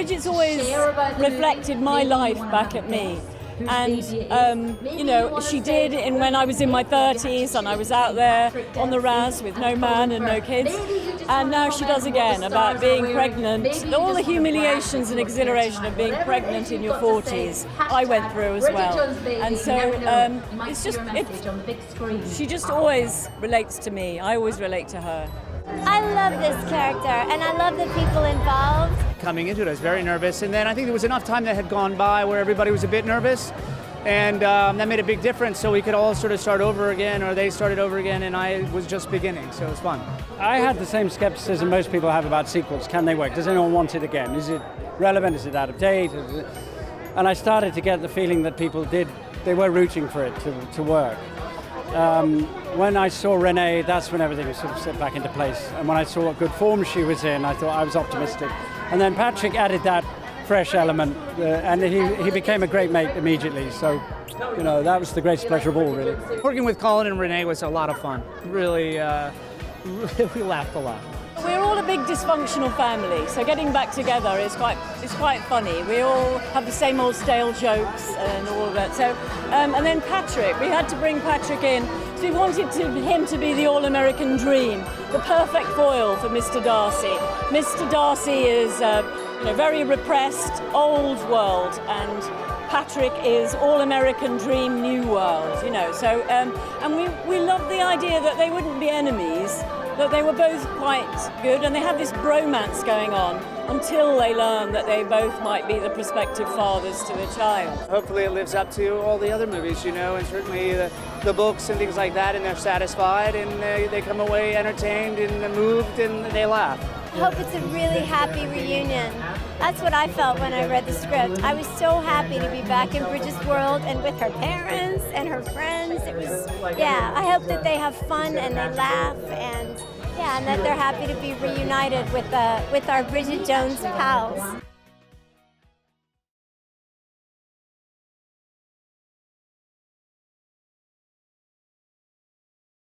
Bridget's always reflected my life back at me. And, she did when I was in my 30s and I was out there on the RAS with no man and no kids. And now she does again about being pregnant, all the humiliations and exhilaration of being pregnant in your 40s, I went through as well. And so she just always relates to me. I always relate to her. I love this character, and I love the people involved. Coming into it, I was very nervous, and then I think there was enough time that had gone by where everybody was a bit nervous, and that made a big difference, so we could all sort of start over again, or they started over again, and I was just beginning, so it was fun. I had the same skepticism most people have about sequels. Can they work? Does anyone want it again? Is it relevant? Is it out of date? And I started to get the feeling that people they were rooting for it to work. When I saw Renee, that's when everything was sort of set back into place. And when I saw what good form she was in, I thought I was optimistic. And then Patrick added that fresh element, and he became a great mate immediately. So, that was the greatest pleasure of all, really. Working with Colin and Renee was a lot of fun. Really, we laughed a lot. We're all a big dysfunctional family, so getting back together is quite funny. We all have the same old stale jokes and all of that. So, and then Patrick, we had to bring Patrick in. So we wanted him to be the all-American dream, the perfect foil for Mr. Darcy. Mr. Darcy is, very repressed, old world, and Patrick is all-American dream, new world. So, and we loved the idea that they wouldn't be enemies. That they were both quite good, and they had this bromance going on until they learned that they both might be the prospective fathers to a child. Hopefully it lives up to all the other movies, and certainly the books and things like that, and they're satisfied, and they come away entertained and moved, and they laugh. I hope it's a really happy reunion. That's what I felt when I read the script. I was so happy to be back in Bridget's world and with her parents and her friends. It was, I hope that they have fun and they laugh and that they're happy to be reunited with our Bridget Jones pals.